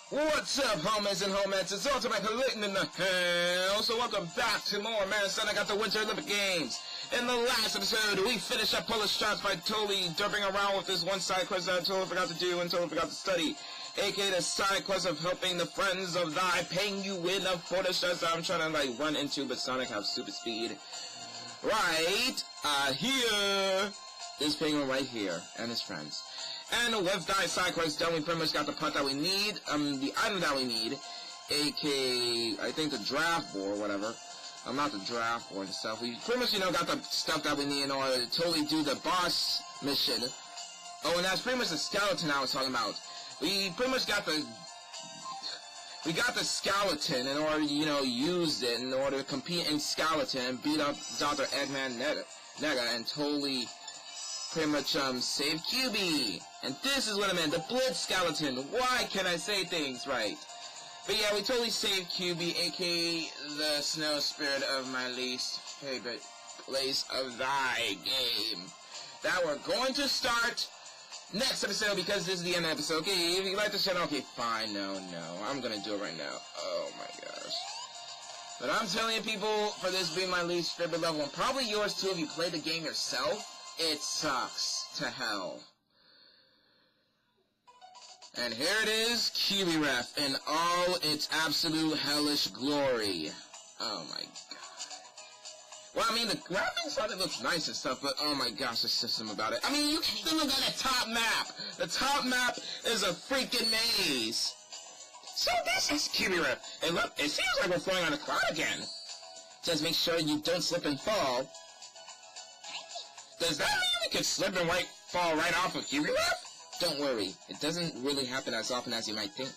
What's up, homies and homettes? It's Ultimate Collision in the house. So welcome back to more Sonic at the Winter Olympic Games. In the last episode, we finished up Polar Shots by totally derping around with this one side quest that I totally forgot to do and totally forgot to study. A.k.a. the side quest of helping the friends of thy paying you in of Polar Shots that I'm trying to, like, run into, but Sonic has stupid speed. Right, here is Penguin right here, and his friends. And with that side quest done, we pretty much got the part that we need, the item that we need, aka, I think the draft board, whatever. Not the draft board and stuff. We pretty much, got the stuff that we need in order to totally do the boss mission. Oh, and that's pretty much the skeleton I was talking about. We pretty much got the skeleton in order to, use it in order to compete in skeleton and beat up Dr. Eggman Nega and totally pretty much save QB. And this is what I meant, the Blitz skeleton. Why can't I say things right? But yeah, we totally saved QB, aka the snow spirit of my least favorite place of thy game. That we're going to start next episode, because this is the end of the episode. Okay, if you like the channel, okay, fine, no, I'm gonna do it right now. Oh my gosh. But I'm telling you, people, for this being my least favorite level, and probably yours too if you play the game yourself, it sucks to hell. And here it is, Cubyrinth in all its absolute hellish glory. Oh my god. Well, I mean, the graphics on it looks nice and stuff, but oh my gosh, the system about it. I mean, you can look at the top map. The top map is a freaking maze. So this is Cubyrinth. And look, it seems like we're flying on a cloud again. Just make sure you don't slip and fall. Does that mean we could slip and fall right off of Cubyrinth? Don't worry, it doesn't really happen as often as you might think.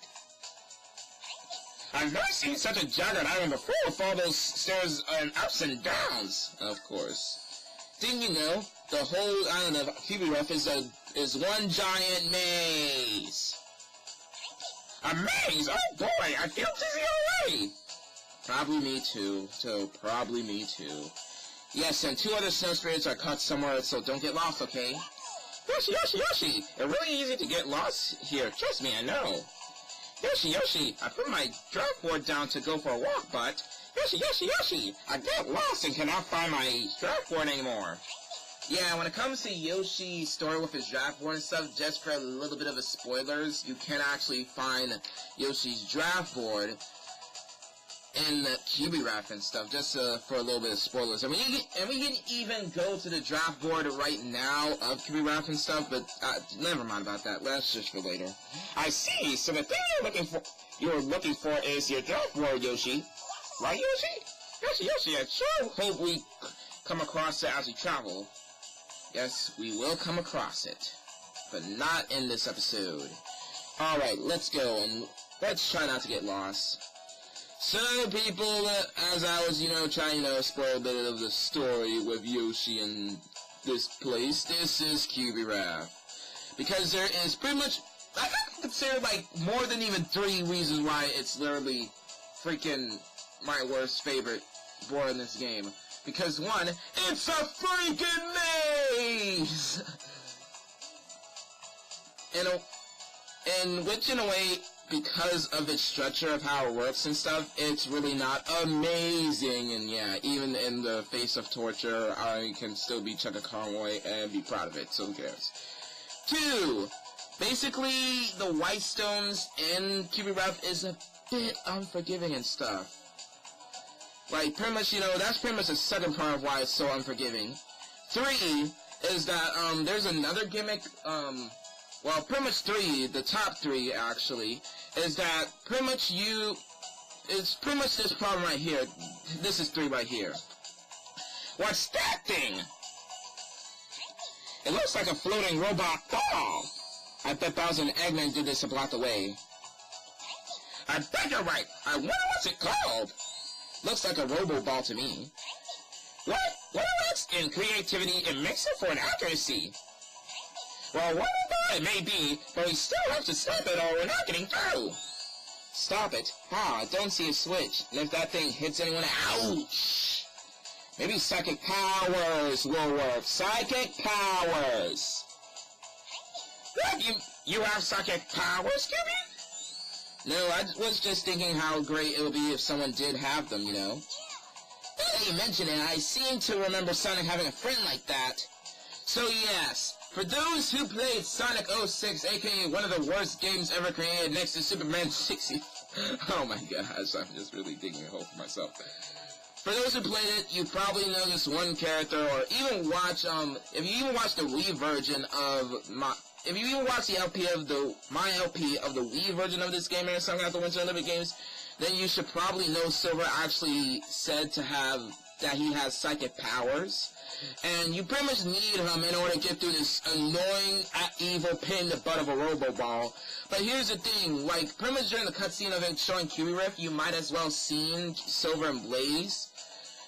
I've never seen such a jagged island before with all those stairs and ups and downs, of course. Didn't you know, the whole island of Cubyrinth is one giant maze? A maze? Oh boy, I feel dizzy already! Probably me too, probably me too. Yes, and 2 other snow spirits are caught somewhere, so don't get lost, okay? Yoshi! It's really easy to get lost here. Trust me, I know. Yoshi! I put my draft board down to go for a walk, but Yoshi! I get lost and cannot find my draft board anymore. Yeah, when it comes to Yoshi's story with his draft board and stuff, just for a little bit of a spoilers, you can actually find Yoshi's draft board in Cubyrinth and stuff, just for a little bit of spoilers. And we can even go to the draft board right now of Cubyrinth and stuff, but never mind about that. That's just for later. I see. So the thing you're looking for is your draft board, Yoshi. Right, Yoshi? Yoshi, I sure hope we come across it as we travel. Yes, we will come across it, but not in this episode. Alright, let's go, and let's try not to get lost. So, people, as I was, trying to spoil a bit of the story with Yoshi and this place, this is Cubyrinth. Because there is pretty much, I can consider, more than even 3 reasons why it's literally freaking my worst favorite board in this game. Because, 1, it's a freaking maze! And which, in a way, because of its structure of how it works and stuff, it's really not amazing. And yeah, even in the face of torture, I can still be Chuck Conway and be proud of it, so who cares. 2, basically, the white stones in Cubyrinth is a bit unforgiving and stuff. Pretty much, that's pretty much the second part of why it's so unforgiving. 3 is that, there's another gimmick, well, pretty much 3, the top 3, actually, is that pretty much it's pretty much this problem right here. This is 3 right here. What's that thing? It looks like a floating robot ball. I bet Bowser and Eggman did this to block the way. I bet you're right. I wonder what's it called. Looks like a robo ball to me. What else in creativity and mixing for an accuracy? Well, whatever it may be, but we still have to stop it or we're not getting through. Stop it? I don't see a switch. And if that thing hits anyone, ouch! Maybe psychic powers will work. Psychic powers! What? You have psychic powers, Cuby? No, I was just thinking how great it would be if someone did have them, you know? Now that you mention it, I seem to remember Sonic having a friend like that. So yes, for those who played Sonic 06, aka one of the worst games ever created next to Superman 60... Oh my gosh, I'm just really digging a hole for myself. For those who played it, you probably know this one character, or even watch, if you even watch the Wii version of if you even watch the LP of my LP of the Wii version of this game, and something out the Winter Olympic Games, then you should probably know Silver actually said that he has psychic powers. And you pretty much need him in order to get through this annoying, evil pain in the butt of a Robo-Ball. But here's the thing, like, pretty much during the cutscene of it showing Cubyrinth, you might as well seen Silver and Blaze.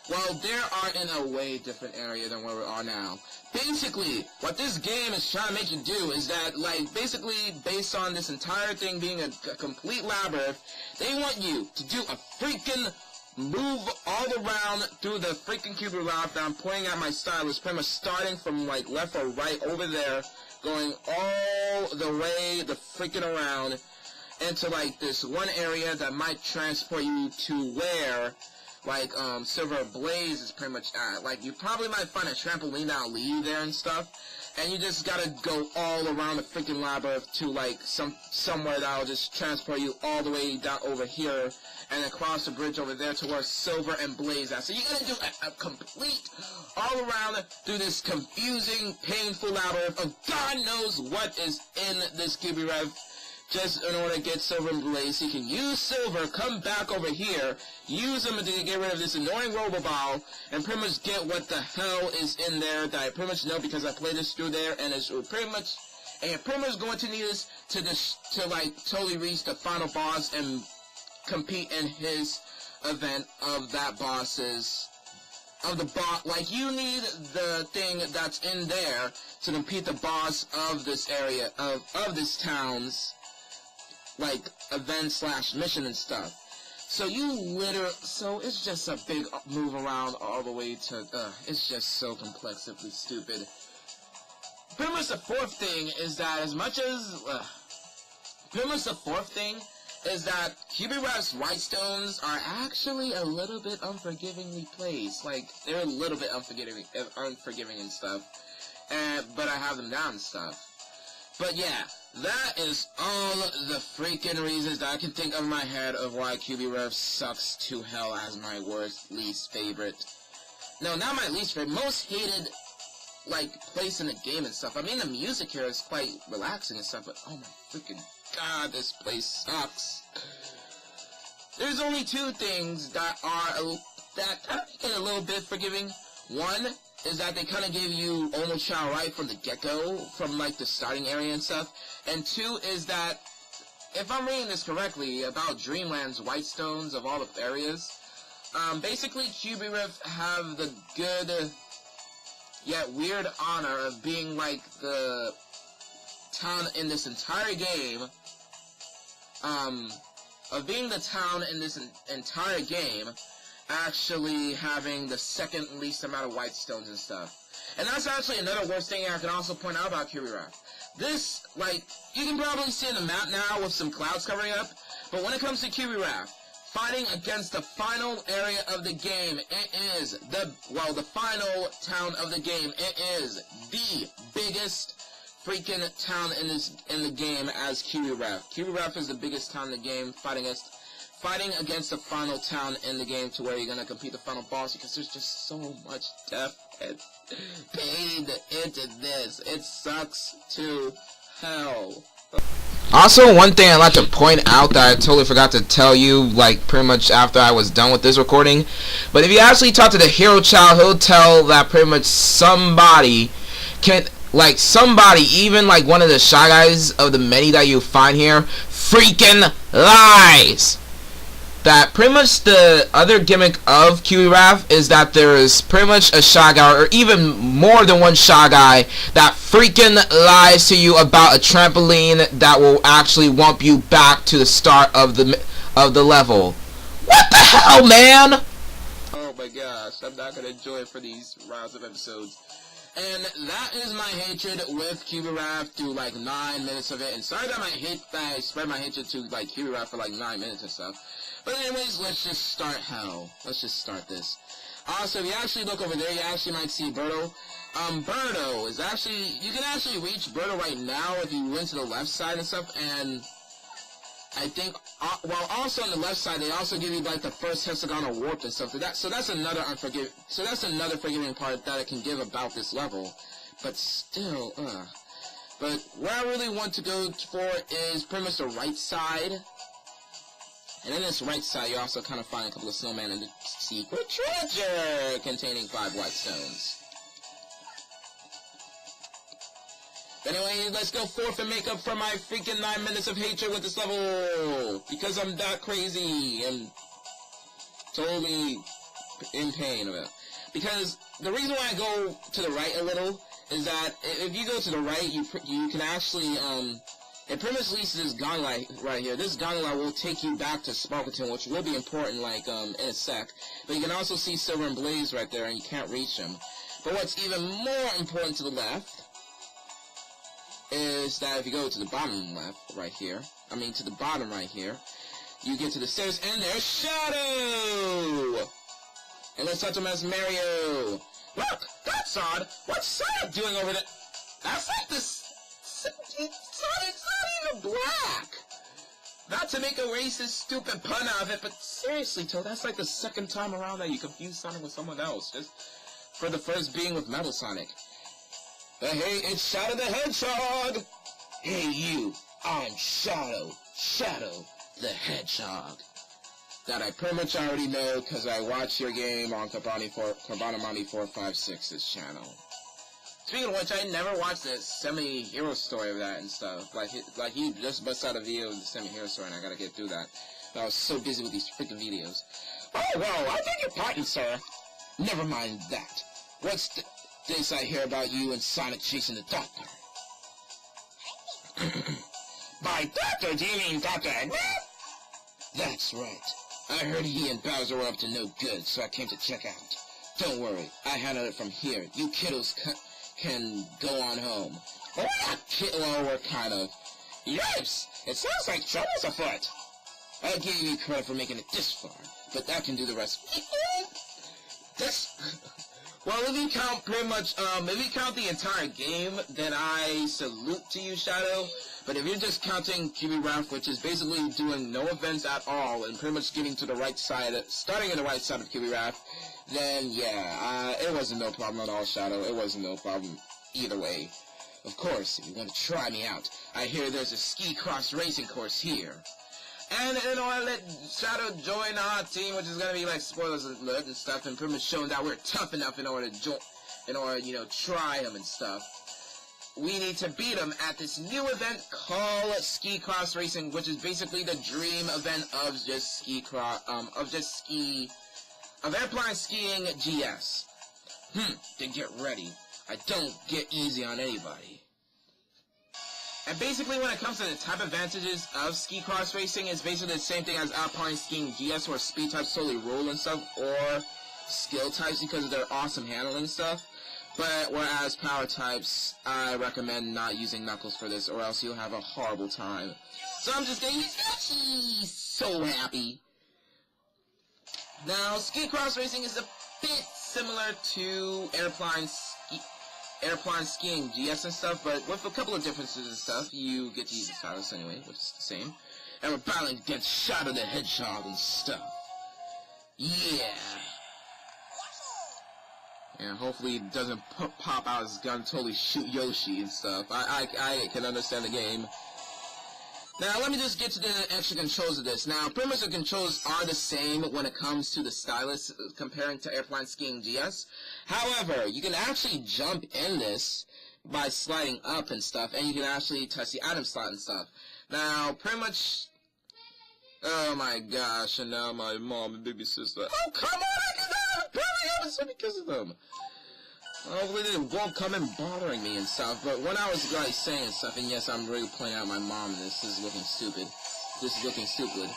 Well, they are in a way different area than where we are now. Basically, what this game is trying to make you do is that, like, basically, based on this entire thing being a complete labyrinth, they want you to do a freaking move all around through the freaking Cubyrinth that I'm pointing at my stylus, pretty much starting from, like, left or right over there, going all the way the freaking around into, like, this one area that might transport you to where, like, Silver Blaze is pretty much at. Like, you probably might find a trampoline that'll lead you there and stuff, and you just gotta go all around the freaking labyrinth to, like, somewhere that'll just transport you all the way down over here, and across the bridge over there to where Silver and Blaze at. So you gotta do a complete all around through this confusing, painful labyrinth of God knows what is in this Cubyrinth, just in order to get Silver and Blaze. So you can use Silver, come back over here, use them to get rid of this annoying Robo-Ball, and pretty much get what the hell is in there that I pretty much know because I played this through there, and you're pretty much going to need this to like totally reach the final boss and compete in his event of that like, you need the thing that's in there to compete the boss of this area, of this town's, like, event / mission and stuff. So so it's just a big move around all the way to, it's just so complexively stupid. Pretty much the fourth thing is that Cubyrinth's white stones are actually a little bit unforgivingly placed. Like, they're a little bit unforgiving and stuff. But I have them down and stuff. But yeah, that is all the freaking reasons that I can think of in my head of why Cubyrinth sucks to hell as my least favorite. No, not my least favorite, most hated, like, place in the game and stuff. I mean, the music here is quite relaxing and stuff, but oh my freaking God, this place sucks. There's only two things that kind of make it a little bit forgiving. One is that they kind of give you almost Chow right from the get-go, from, like, the starting area and stuff. And two is that, if I'm reading this correctly, about Dreamland's white stones of all the areas, basically Cubyrinth have the good, yet weird honor of being, like, the town in this entire game, actually having the second least amount of white stones and stuff. And that's actually another worst thing I can also point out about Cubyrinth. This, like, you can probably see in the map now with some clouds covering up, but when it comes to Cubyrinth, fighting against the final area of the game, it is the final town of the game. It is the biggest freaking town in the game as Cubyrinth. Cubyrinth is the biggest town in the game, fighting against the final town in the game to where you're gonna compete the final boss, because there's just so much death and pain into this. It sucks to hell. Also, one thing I'd like to point out that I totally forgot to tell you, like, pretty much after I was done with this recording, but if you actually talk to the hero child, he'll tell that pretty much somebody, even, like, one of the Shy Guys of the many that you find here, freaking lies! That pretty much the other gimmick of Cubyrinth is that there is pretty much a Shy Guy, or even more than one Shy Guy, that freaking lies to you about a trampoline that will actually wump you back to the start of the level. What the hell, man? Oh my gosh, I'm not gonna enjoy it for these rounds of episodes. And that is my hatred with Cubyrinth through like 9 minutes of it. And sorry that I spread my hatred to like Cubyrinth for like 9 minutes and stuff. But anyways, let's just start hell. Let's just start this. Also, if you actually look over there, you actually might see Birdo. Birdo is actually, you can actually reach Birdo right now if you went to the left side and stuff, and I think, well, also on the left side, they also give you like the first hexagonal warp and stuff. So that's another forgiving part that I can give about this level. But still, But what I really want to go for is pretty much the right side. And in this right side, you also kind of find a couple of snowmen and the secret treasure containing 5 white stones. But anyway, let's go forth and make up for my freaking 9 minutes of hatred with this level. Because I'm that crazy and totally in pain of it. Because the reason why I go to the right a little is that if you go to the right, you can actually, it pretty much leads to this gondola right here. This gondola will take you back to Sparkleton, which will be important, like, in a sec. But you can also see Silver and Blaze right there, and you can't reach them. But what's even more important to the left is that if you go to the bottom left, right here, to the bottom right here, you get to the stairs, and there's Shadow! And let's touch him as Mario. Look, that's odd. What's Sonic doing over there? That's like this... Sonic's not even black! Not to make a racist, stupid pun out of it, but seriously, Toad, that's like the second time around that you confuse Sonic with someone else, just for the first being with Metal Sonic. But hey, it's Shadow the Hedgehog! Hey you, I'm Shadow the Hedgehog. That I pretty much already know, because I watch your game on Kabanamani456's channel. Speaking of which, I never watched the semi-hero story of that and stuff. Like he just busts out a video of the semi-hero story, and I gotta get through that. But I was so busy with these freaking videos. Oh, well, I beg your pardon, sir. Never mind that. What's this I hear about you and Sonic chasing the Doctor? By Doctor, do you mean Dr. Eggman? That's right. I heard he and Bowser were up to no good, so I came to check out. Don't worry, I handled it from here. You kiddos can go on home. Well, we're kind of... Yipes! It sounds like trouble's afoot! I'll give you credit for making it this far, but that can do the rest. Well, if you count pretty much, if you count the entire game, then I salute to you, Shadow. But if you're just counting Cubyrinth, which is basically doing no events at all, and pretty much getting to the right side, starting in the right side of Cubyrinth, then yeah, it wasn't no problem at all, Shadow. It wasn't no problem either way. Of course, if you want to try me out, I hear there's a ski cross racing course here. And in order to let Shadow join our team, which is gonna be like spoilers alert and stuff, and pretty much showing that we're tough enough in order to join, try him and stuff. We need to beat him at this new event called Ski Cross Racing, which is basically the dream event of airplane skiing GS. Then get ready. I don't get easy on anybody. And basically when it comes to the type advantages of Ski Cross Racing, it's basically the same thing as Alpine Skiing GS, where speed types totally rule and stuff, or skill types because of their awesome handling stuff. But whereas power types, I recommend not using Knuckles for this, or else you'll have a horrible time. So I'm just gonna use Yoshi! So happy! Now, Ski Cross Racing is a bit similar to airplane skiing GS and stuff, but with a couple of differences and stuff. You get to use the stylus anyway, which is the same. And we're battling against Shadow the Hedgehog and stuff. Yeah! And hopefully he doesn't pop out his gun and totally shoot Yoshi and stuff. I can understand the game. Now, let me just get to the extra controls of this. Now, pretty much the controls are the same when it comes to the stylus, comparing to Airplane Skiing GS. However, you can actually jump in this by sliding up and stuff, and you can actually touch the item slot and stuff. Now, pretty much... Oh my gosh, and now my mom and baby sister... Oh, come on! I'm barely having because of them! Hopefully they won't come in bothering me and stuff, but when I was like saying stuff, and yes, I'm really pointing out my mom, this is looking stupid. This is looking stupid.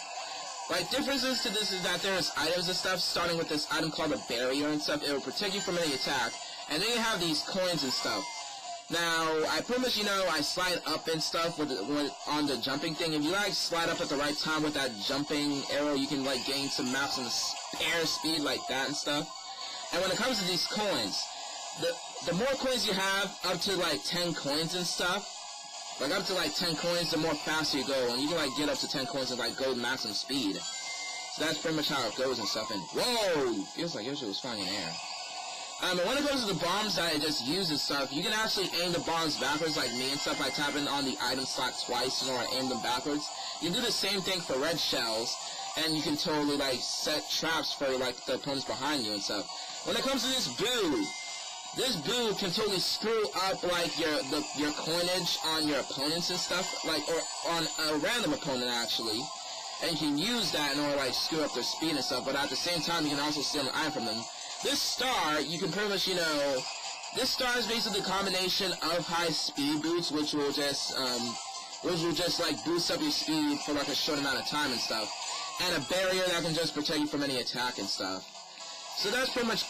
Like, differences to this is that there's items and stuff, starting with this item called a barrier and stuff. It will protect you from any attack, And then you have these coins and stuff. Now, I pretty much, you know, I slide up and stuff on the jumping thing. If you, like, slide up at the right time with that jumping arrow, you can, like, gain some maps on the air speed like that and stuff. And when it comes to these coins, the more coins you have, up to, like, 10 coins and stuff, like, up to, like, 10 coins, the more faster you go. And you can, like, get up to 10 coins and, like, go maximum speed. So that's pretty much how it goes and stuff. And, whoa! Feels like yours was flying in air. And when it comes to the bombs that I just use and stuff, you can actually aim the bombs backwards like me and stuff by tapping on the item slot twice in order to aim them backwards. You can do the same thing for red shells, and you can totally, like, set traps for, like, the opponents behind you and stuff. When it comes to this boo can totally screw up, like, your coinage on your opponents and stuff, like, or on a random opponent, actually. And you can use that in order to, like, screw up their speed and stuff, but at the same time, you can also steal an item from them. This star, you can pretty much, you know, this star is basically a combination of high speed boots, which will just, like, boost up your speed for, like, a short amount of time and stuff, and a barrier that can just protect you from any attack and stuff. So that's pretty much,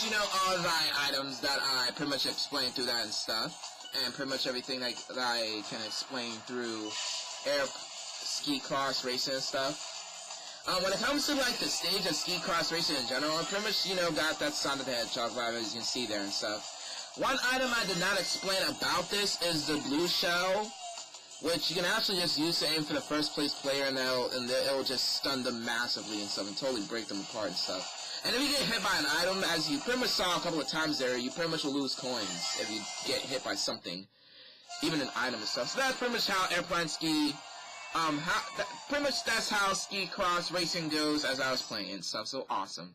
you know, all the items that I pretty much explained through that and stuff, and pretty much everything that I can explain through air ski cross racing and stuff. When it comes to, like, the stage of ski cross racing in general, I pretty much, you know, got that Sonic the Hedgehog vibe, as you can see there and stuff. One item I did not explain about this is the blue shell, which you can actually just use to aim for the first place player, and it'll just stun them massively and stuff, and totally break them apart and stuff. And if you get hit by an item, as you pretty much saw a couple of times there, you pretty much will lose coins if you get hit by something, even an item and stuff. So that's pretty much how Airplane Ski... pretty much that's how ski cross racing goes as I was playing and stuff, so awesome.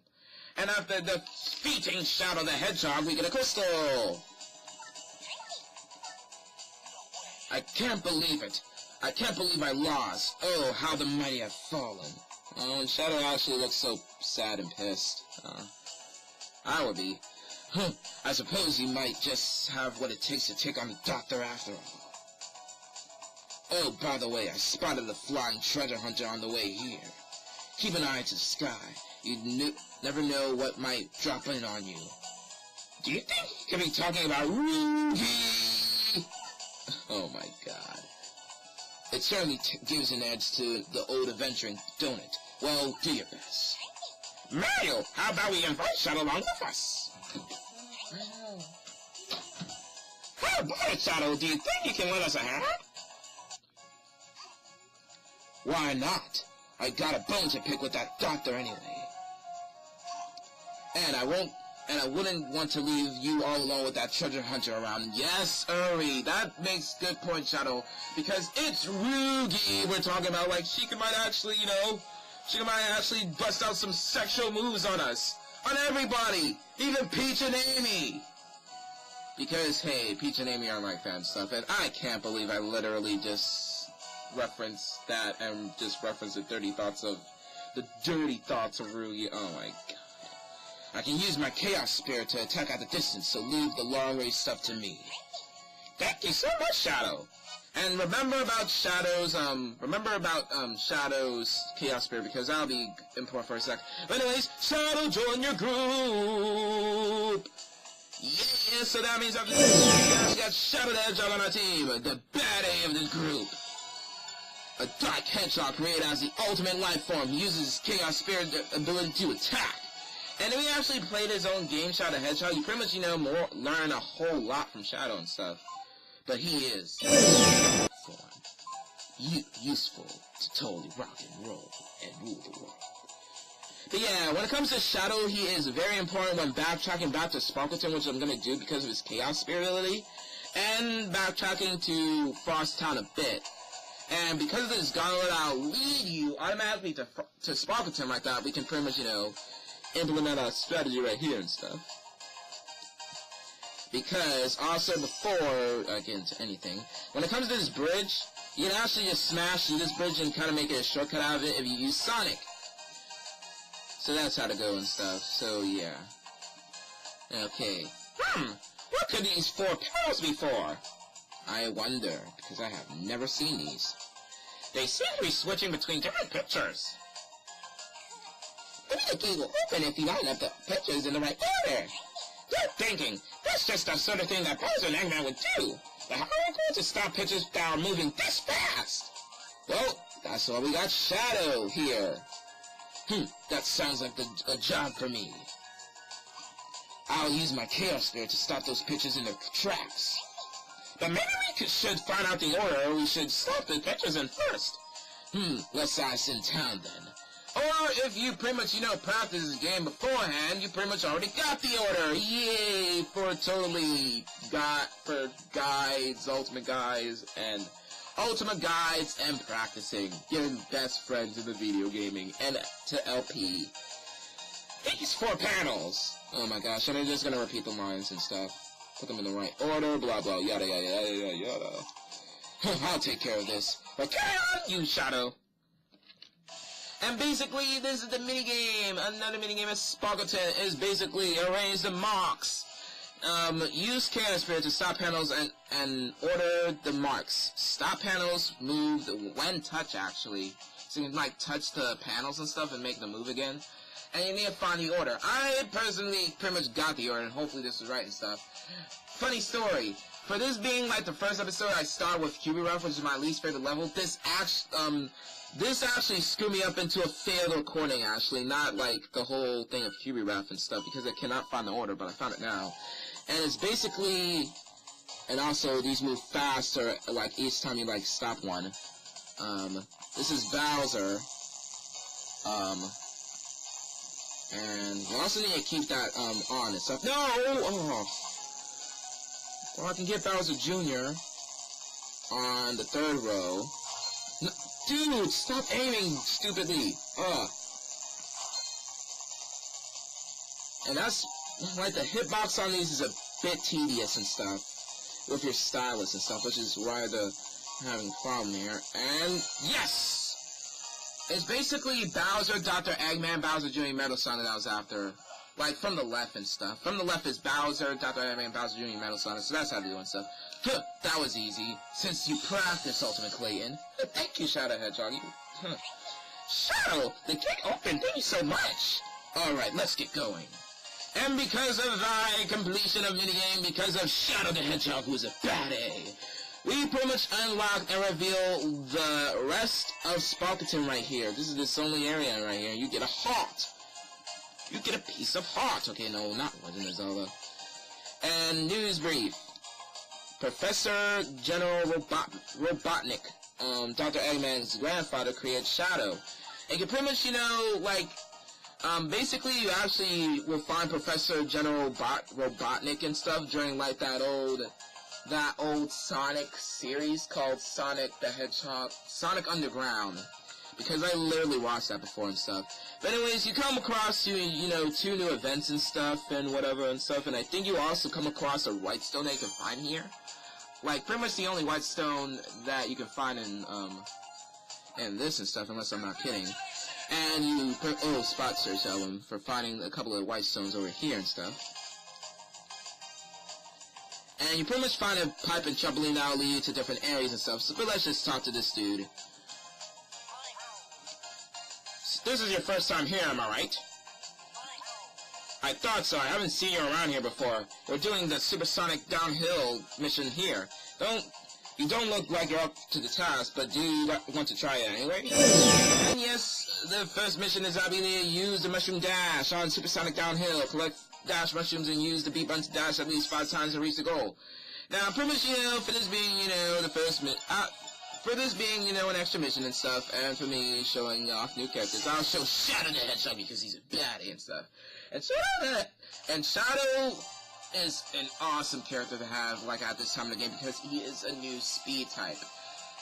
And after defeating Shadow the Hedgehog, we get a crystal! I can't believe it. I can't believe I lost. Oh, how the mighty have fallen. Oh, and Shadow actually looks so sad and pissed. I would be. I suppose you might just have what it takes to take on the Doctor after all. Oh, by the way, I spotted a flying treasure hunter on the way here. Keep an eye to the sky. You never know what might drop in on you. Do you think you could be talking about Rugi? Oh my god. It certainly gives an edge to the old adventuring, don't it? Well, do your best. Mario, how about we invite Shadow along with us? I know. How about it, Shadow? Do you think you can let us a hand? Why not? I got a bone to pick with that doctor anyway. And I wouldn't want to leave you all alone with that treasure hunter around. Yes, Uri, that makes good point, Shadow. Because it's Rugi we're talking about. Like, she might actually, you know, she might actually bust out some sexual moves on us. On everybody. Even Peach and Amy. Because, hey, Peach and Amy are my fan stuff. And I can't believe I literally just reference that and just reference the dirty thoughts of Rugi. Oh my god. I can use my Chaos Spirit to attack at the distance, so leave the long range stuff to me. Thank you so much, Shadow. And remember about Shadow's Chaos Spirit, because that'll be important for a sec. But anyways, Shadow, join your group! Yeah, so that means after this, we got Shadow the Hedgehog on our team, the bad A of this group. A dark hedgehog created as the ultimate life form. He uses his Chaos Spirit ability to attack. And if he actually played his own game, Shadow the Hedgehog, you pretty much, you know, learn a whole lot from Shadow and stuff. But he is useful to totally rock and roll and rule the world. But yeah, when it comes to Shadow, he is very important when backtracking back to Sparkleton, which I'm going to do because of his Chaos Spirit ability, and backtracking to Frost Town a bit. And because of this gauntlet, I'll lead you automatically to Sparkleton like that. We can pretty much, you know, implement our strategy right here and stuff. Because, also before I get into anything, when it comes to this bridge, you can actually just smash through this bridge and kind of make it a shortcut out of it if you use Sonic. So that's how to go and stuff, so yeah. Okay. What could these 4 pills be for? I wonder, because I have never seen these. They seem to be switching between different pictures. Maybe the key will open if you line up the pictures in the right order. Good thinking. That's just the sort of thing that Bowser and Eggman would do. But how are we going to stop pitches that are moving this fast? Well, that's why we got Shadow here. That sounds like a job for me. I'll use my Chaos Spirit to stop those pitches in their tracks. But maybe we should find out the order, or we should stop the pitches in first. Let's say it's in town then. Or if you pretty much, practice this game beforehand, you pretty much already got the order. Yay! For guides, ultimate guides, and practicing. Your best friends in the video gaming, and to LP. These 4 panels. Oh my gosh, and I'm just gonna repeat the lines and stuff. Put them in the right order, blah blah, yada yada yada yada yada. I'll take care of this. But carry on, you Shadow. And basically, this is the minigame. Another minigame is Sparkleton is basically arrange the marks. Use Chaos Spirit to stop panels and order the marks. Stop panels, move when touch actually. So you can like touch the panels and stuff and make them move again. And you need to find the order. I personally pretty much got the order, and hopefully this is right and stuff. Funny story. For this being like the first episode, I start with Cubyrinth, which is my least favorite level. This actually screwed me up into a failed recording, actually. Not like the whole thing of Cubyrinth and stuff, because I cannot find the order, but I found it now. And it's basically, and also these move faster, like each time you like stop one. This is Bowser. And you also need to keep that on and stuff. No! Oh. Well, I can get Bowser Jr. on the 3rd row. No, dude, stop aiming stupidly. And that's, like, the hitbox on these is a bit tedious and stuff. With your stylus and stuff, which is why they're having a problem here. And, yes! It's basically Bowser, Dr. Eggman, Bowser Jr., Metal Sonic that I was after. Like, from the left and stuff. From the left is Bowser, Dr. Eggman, Bowser Jr., Metal Sonic, so that's how to do and stuff. That was easy, since you practiced Ultimate Clayton. Thank you, Shadow Hedgehog. Shadow, the gate opened, thank you so much. Alright, let's get going. And because of thy completion of minigame, because of Shadow the Hedgehog, who is a baddie, we pretty much unlock and reveal the rest of Sparkleton right here. This is this only area right here. You get a heart. You get a piece of heart. Okay, no, not Legend of Zelda. And news brief. Professor General Robotnik, Dr. Eggman's grandfather, created Shadow. And you pretty much, basically you actually will find Professor General Robotnik and stuff during, like, that old Sonic series called Sonic the Hedgehog, Sonic Underground, because I literally watched that before and stuff. But anyways, you come across, 2 new events and stuff and whatever and stuff, and I think you also come across a white stone that you can find here. Like, pretty much the only white stone that you can find in this and stuff, unless I'm not kidding. And you, spot search them for finding a couple of white stones over here and stuff. And you pretty much find a pipe and trampoline that'll lead you to different areas and stuff. So, but let's just talk to this dude. This is your first time here, am I right? I thought so. I haven't seen you around here before. We're doing the supersonic downhill mission here. You don't look like you're up to the task, but do you want to try it anyway? And yes, the first mission is obviously use the mushroom dash on supersonic downhill. Collect dash mushrooms and use the B button to dash at least 5 times to reach the goal. Now, pretty much, for this being, the first for this being, an extra mission and stuff, and for me showing off new characters, I'll show Shadow the Hedgehog because he's a baddie and stuff. And Shadow is an awesome character to have, like, at this time of the game, because he is a new speed type.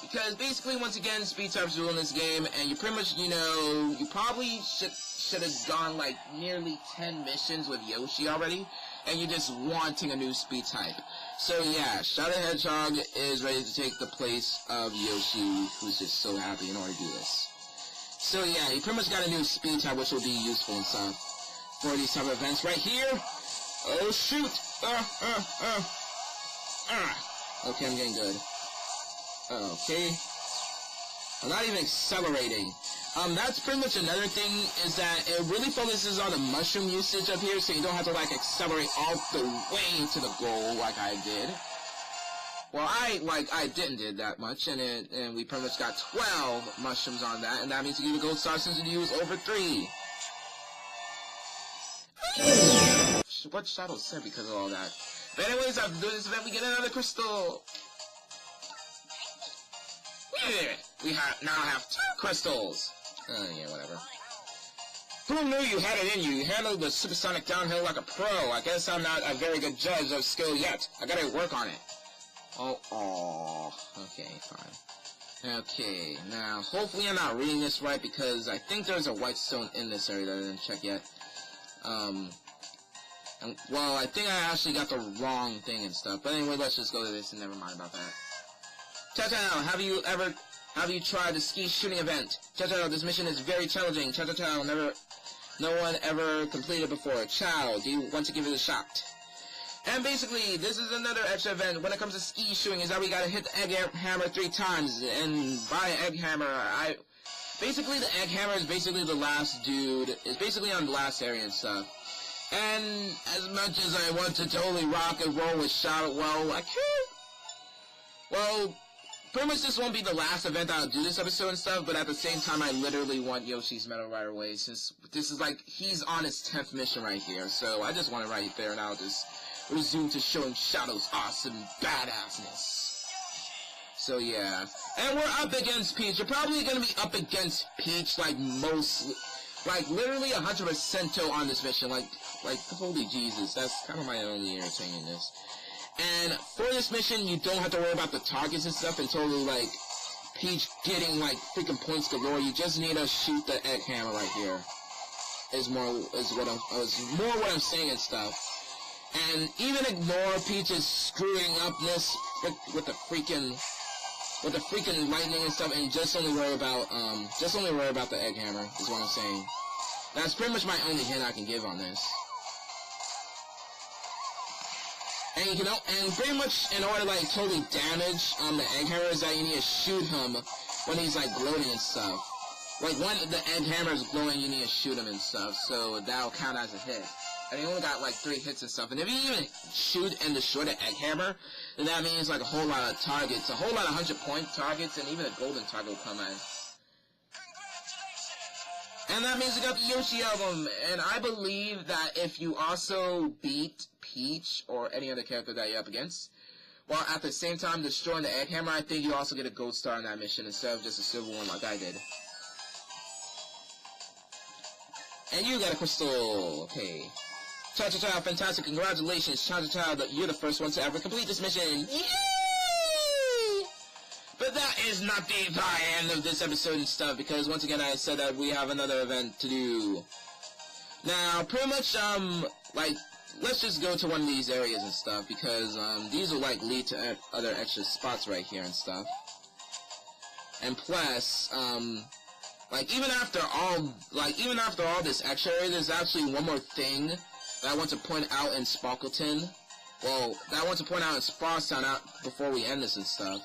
Because basically, once again, speed types rule in this game, and you pretty much, you probably should have gone, like, nearly 10 missions with Yoshi already, and you're just wanting a new speed type. So yeah, Shadow the Hedgehog is ready to take the place of Yoshi, who's just so happy in order to do this. So yeah, he pretty much got a new speed type, which will be useful and stuff for these type of events right here. Oh shoot! Okay, I'm getting good. Okay. I'm not even accelerating. That's pretty much another thing, is that it really focuses on the mushroom usage up here, so you don't have to, like, accelerate all the way to the goal like I did. Well, I didn't did that much, and we pretty much got 12 mushrooms on that, and that means you get a gold star since you use over 3. What Shadow said because of all that. But anyways, after doing this event, we get another crystal. Yeah, we now have 2 crystals. Yeah, whatever. Who knew you had it in you? You handled the supersonic downhill like a pro. I guess I'm not a very good judge of skill yet. I gotta work on it. Oh, okay, fine. Okay, now, hopefully I'm not reading this right, because I think there's a white stone in this area that I didn't check yet. Well, I think I actually got the wrong thing and stuff, but anyway, let's just go to this and never mind about that. Cha-cha, have you tried the ski shooting event? Cha-cha, this mission is very challenging. Cha-cha, no one ever completed before. Chow, do you want to give it a shot? And basically, this is another extra event when it comes to ski shooting, is that we gotta hit the egg hammer 3 times, and by egg hammer, basically the egg hammer is basically the last dude, it's basically on the last area and stuff. And as much as I want to totally rock and roll with Shadow, well, I can't. Well, pretty much this won't be the last event I'll do this episode and stuff, but at the same time, I literally want Yoshi's medal right away, since this is like, he's on his 10th mission right here, so I just want it right there, and I'll just resume to showing Shadow's awesome badassness. So yeah, and we're up against Peach. You're probably gonna be up against Peach like literally 100% on this mission. Like holy Jesus, that's kind of my only entertainingness. And for this mission, you don't have to worry about the targets and stuff and totally like Peach getting like freaking points galore. You just need to shoot the egg hammer right here. Is more what I'm saying and stuff. And even ignore Peach's screwing upness with the freaking lightning and stuff, and just only worry about the egg hammer is what I'm saying. That's pretty much my only hint I can give on this. And you know, and pretty much in order to like totally damage the egg hammer is that you need to shoot him when he's like gloating and stuff. Like when the egg hammer is glowing, you need to shoot him and stuff, so that'll count as a hit. And he only got like 3 hits and stuff. And if you even shoot and destroy the egg hammer, then that means like a whole lot of targets, a whole lot of 100-point targets, and even a golden target will come in. And that means we got the Yoshi album. And I believe that if you also beat Peach or any other character that you're up against, while at the same time destroying the egg hammer, I think you also get a gold star in that mission instead of just a silver one like I did. And you got a crystal. Okay. Cha-cha-cha, fantastic, congratulations, Cha-cha-cha, you're the first one to ever complete this mission. Yay! But that is not the end of this episode and stuff, because once again I said that we have another event to do. Now, pretty much, like, let's just go to one of these areas and stuff, because, these will, like, lead to other extra spots right here and stuff. And plus, like, even after all this extra area, there's actually one more thing that I want to point out in Sparkleton. Well, that I want to point out in Sparkstown before we end this and stuff.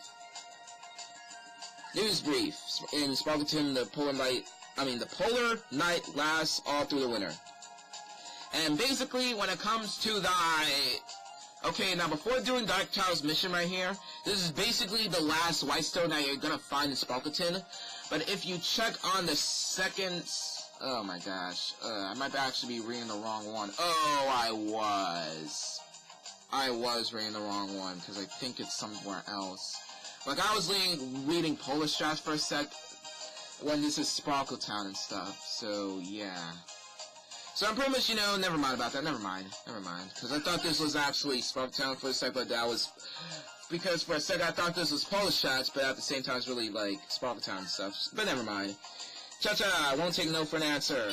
News brief. In Sparkleton, the polar night lasts all through the winter. And basically, when it comes to okay, now before doing Dark Child's mission right here, this is basically the last white stone that you're gonna find in Sparkleton. But if you check on the second... Oh my gosh, I might actually be reading the wrong one. Oh, I was reading the wrong one, because I think it's somewhere else. Like, I was reading Polar Strats for a sec, when this is Sparkle Town and stuff, so yeah. So I'm pretty much, you know, never mind about that, never mind, because I thought this was actually Sparkle Town for a sec, but that was... Because for a sec I thought this was Polar Strats, but at the same time it's really, like, Sparkle Town and stuff, but never mind. Cha-cha, I won't take no for an answer.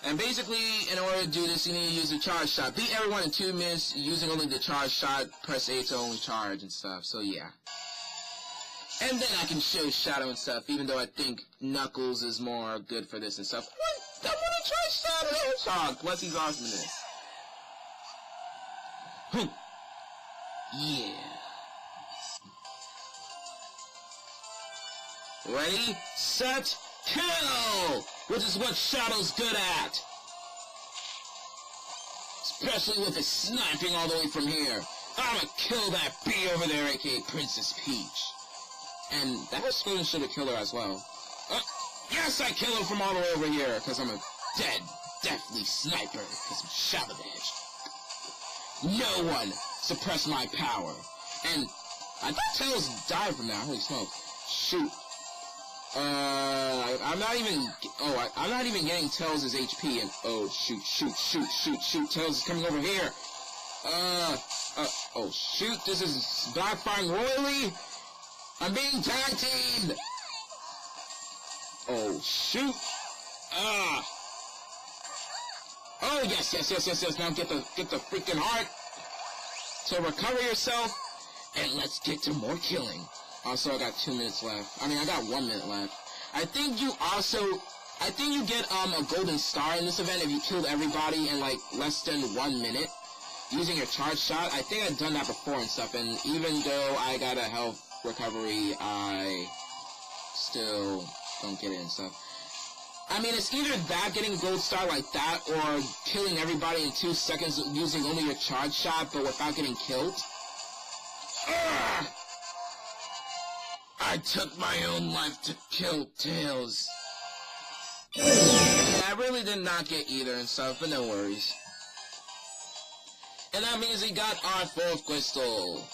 And basically, in order to do this, you need to use the charge shot. Beat everyone in 2 minutes using only the charge shot. Press A to only charge and stuff, so yeah. And then I can show Shadow and stuff, even though I think Knuckles is more good for this and stuff. I want to try Shadow Hedgehog, plus he's awesome in this. Yeah. Ready, set, kill! Which is what Shadow's good at. Especially with his sniping all the way from here. I'ma kill that bee over there, aka Princess Peach. And that explosion should have killed her as well. Yes, I kill her from all the way over here, because I'm a deathly sniper, because I'm Shadow Edge. No one suppressed my power. And I thought Tails died from that, holy smoke. Shoot. I'm not even getting Tails' HP, and oh, shoot, Tails is coming over here. Oh, shoot, this is backfiring royally. I'm being tag teamed. Oh, shoot. Oh, yes. Now get the freaking heart to recover yourself, and let's get to more killing. Also, I got 2 minutes left. I mean, I got 1 minute left. I think you get, a golden star in this event if you killed everybody in, like, less than 1 minute using your charge shot. I think I've done that before and stuff, and even though I got a health recovery, I still don't get it and stuff. I mean, it's either that, getting a gold star like that, or killing everybody in 2 seconds using only your charge shot, but without getting killed. Ugh! I took my own life to kill Tails. Yeah, I really did not get either and stuff, but no worries. And that means we got our 4th crystal.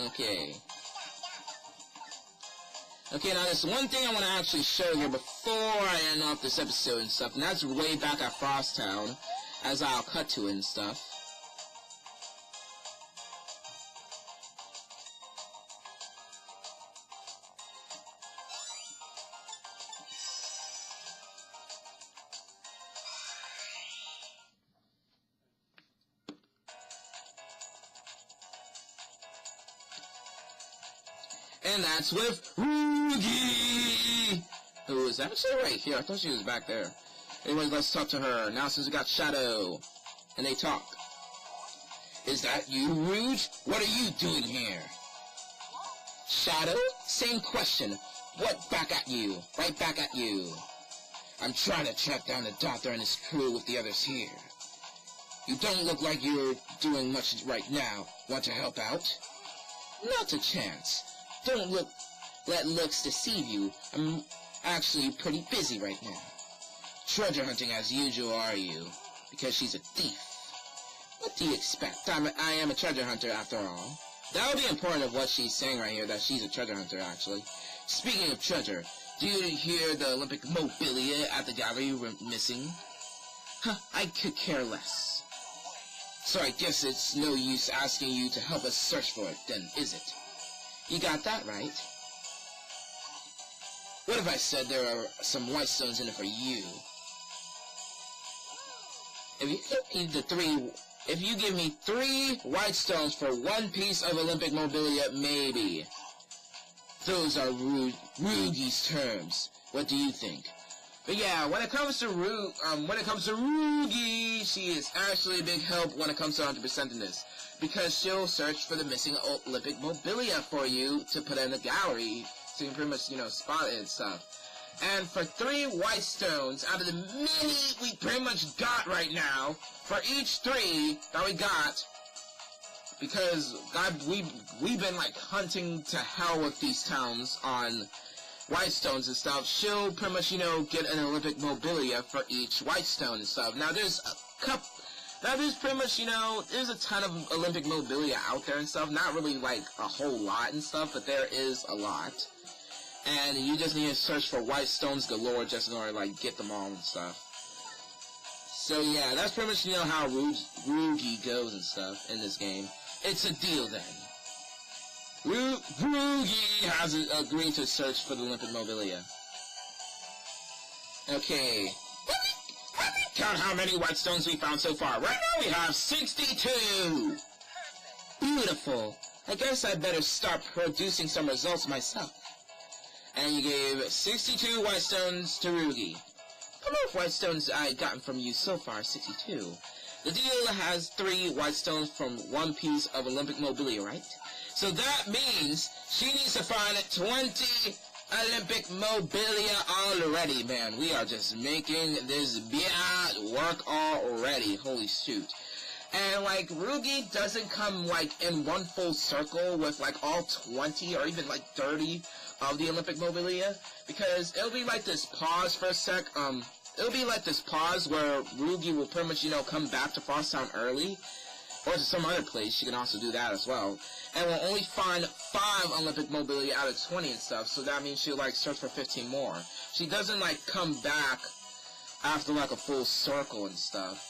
Okay. Okay, now there's one thing I want to actually show here before I end off this episode and stuff, and that's way back at Frost Town, as I'll cut to it and stuff. And that's with Rugi, who is actually right here. I thought she was back there. Anyways, let's talk to her. Now since we got Shadow, and they talk. Is that you, Rouge? What are you doing here? Shadow? Same question. What back at you? Right back at you. I'm trying to track down the doctor and his crew with the others here. You don't look like you're doing much right now. Want to help out? Not a chance. Don't let looks deceive you. I'm actually pretty busy right now. Treasure hunting as usual, are you? Because she's a thief. What do you expect? I am a treasure hunter after all. That would be important of what she's saying right here, that she's a treasure hunter, actually. Speaking of treasure, do you hear the Olympic mobilia at the gallery missing? Huh, I could care less. So I guess it's no use asking you to help us search for it, then, is it? You got that right. What if I said there are some white stones in it for you? If you give me 3 white stones for 1 piece of Olympic mobilia, maybe. Those are Rugi's terms. What do you think? But yeah, when it comes to Rugi, she is actually a big help when it comes to 100% in this. Because she'll search for the missing Olympic mobilia for you to put in the gallery, so you can pretty much, spot it and stuff. And for 3 white stones out of the many we pretty much got right now, for each 3 that we got, because we've been like hunting to hell with these towns on white stones and stuff, she'll pretty much, get an Olympic mobilia for each white stone and stuff. Now there's pretty much, there's a ton of Olympic mobilia out there and stuff. Not really, like, a whole lot and stuff, but there is a lot. And you just need to search for white stones galore just in order to, like, get them all and stuff. So, yeah, that's pretty much, how Rugi goes and stuff in this game. It's a deal, then. Rugi has agreed to search for the Olympic mobilia. Okay. Count how many white stones we found so far. Right now we have 62! Beautiful. I guess I'd better start producing some results myself. And you gave 62 white stones to Rugi. How many white stones I gotten from you so far? 62. The deal has 3 white stones from 1 piece of Olympic mobilia, right? So that means she needs to find 20 Olympic mobilia already, man. We are just making this bad work already. Holy shoot. And, like, Rugi doesn't come, like, in one full circle with, like, all 20 or even, like, 30 of the Olympic mobilia. Because it'll be, like, this pause for a sec. It'll be, like, this pause where Rugi will pretty much, you know, come back to Frost Town early. Or to some other place. She can also do that as well. And will only find 5 Olympic mobilia out of 20 and stuff. So that means she'll, like, search for 15 more. She doesn't, like, come back after, like, a full circle and stuff.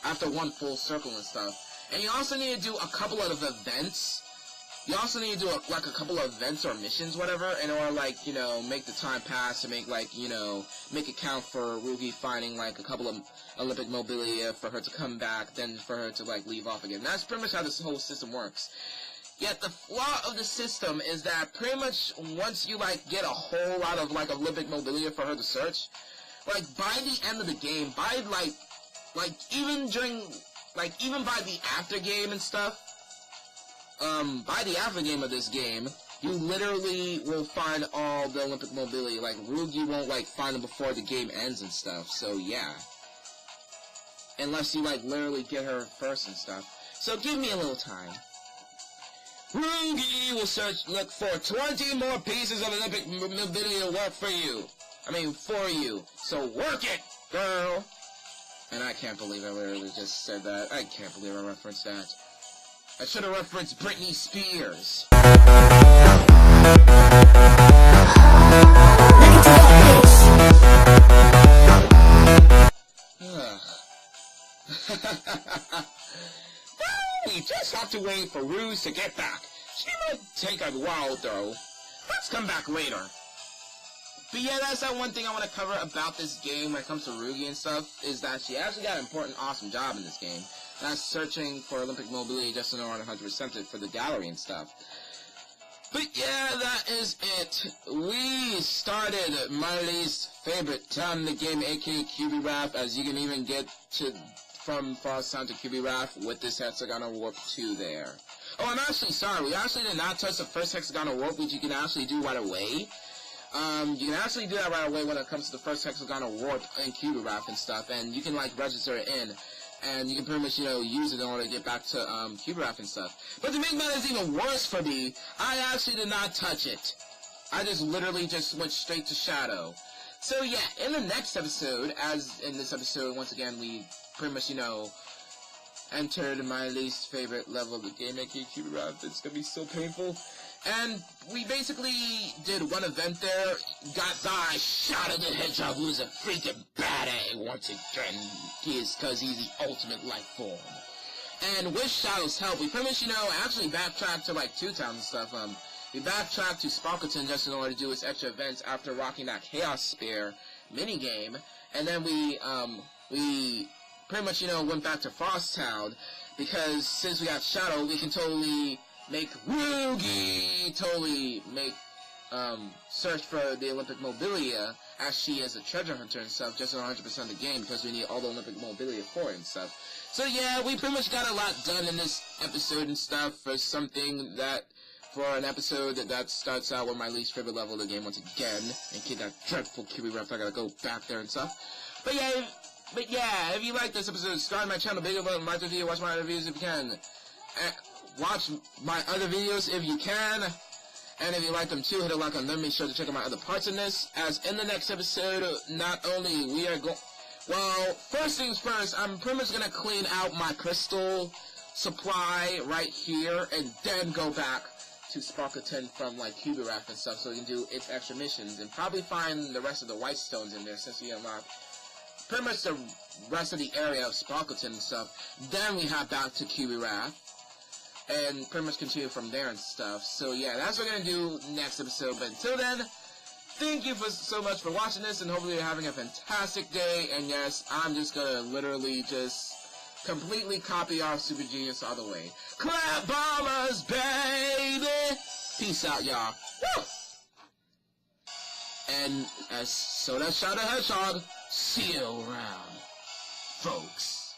After one full circle and stuff. And you also need to do a couple of events. You also need to do, like, a couple of events or missions, whatever, in order, like, you know, make the time pass to make, like, you know, make it count for Rugi finding, like, a couple of Olympic mobilia for her to come back, then for her to, like, leave off again. That's pretty much how this whole system works. Yet the flaw of the system is that pretty much once you, like, get a whole lot of, like, Olympic mobilia for her to search, like, by the end of the game, by, like, even during, like, even by the after game and stuff, by the after game of this game, you literally will find all the Olympic mobilia. Like, Rugi won't, like, find them before the game ends and stuff, so yeah. Unless you, like, literally get her first and stuff. So give me a little time. Rugi will look for 20 more pieces of Olympic mobilia to work for you. For you. So work it, girl! And I can't believe I literally just said that. I can't believe I referenced that. I should have referenced Britney Spears. We just have to wait for Ruse to get back. She might take a while, though. Let's come back later. But yeah, that's that one thing I want to cover about this game when it comes to Rugi and stuff, is that she actually got an important, awesome job in this game. That's searching for Olympic mobilia just in order to 100% it for the gallery and stuff. But yeah, that is it. We started my least favorite time in the game, aka Cubyrinth, as you can even get to from Frost Town to Cubyrinth with this Hexagonal Warp 2 there. Oh, I'm actually sorry. We actually did not touch the first Hexagonal Warp, which you can actually do right away. You can actually do that right away when it comes to the first Hexagonal Warp in Cubyrinth and stuff, and you can, like, register it in. And you can pretty much, you know, use it in order to get back to, Cubyrinth and stuff. But to make matters even worse for me, I actually did not touch it. I just literally just went straight to Shadow. So yeah, in the next episode, as in this episode, once again, we pretty much, you know, entered my least favorite level of the game, aka Cubyrinth. It's gonna be so painful. And we basically did one event there, got by Shadow the Hedgehog, who is a freaking badass once again, because he's the ultimate life form. And with Shadow's help, we pretty much, you know, actually backtracked to, like, 2 towns and stuff. We backtracked to Sparkleton just in order to do his extra events after rocking that Chaos Spear minigame. And then we pretty much, you know, went back to Frost Town, because since we got Shadow, we can totally make Rugi search for the Olympic mobilia, as she is a treasure hunter and stuff, just in 100% of the game, because we need all the Olympic mobilia for it and stuff. So yeah, we pretty much got a lot done in this episode and stuff, for an episode that starts out with my least favorite level of the game once again, and get that dreadful Cubyrinth, I gotta go back there and stuff. But yeah, if you like this episode, subscribe to my channel, big about like the video, watch my other videos if you can. Watch my other videos if you can, and if you like them too, hit a like on them. Make sure to check out my other parts in this, as in the next episode, not only we are well, first things first, I'm pretty much going to clean out my crystal supply right here, and then go back to Sparkleton from, like, Cubyrinth and stuff, so we can do its extra missions, and probably find the rest of the white stones in there, since we unlocked pretty much the rest of the area of Sparkleton and stuff. Then we hop back to Cubyrinth, and pretty much continue from there and stuff. So yeah, that's what we're gonna do next episode. But until then, thank you so much for watching this, and hopefully you're having a fantastic day. And yes, I'm just gonna literally just completely copy our Super Genius all the way. Clap bombers, baby! Peace out, y'all. Woo! And so that's Shadow Hedgehog. See you around, folks.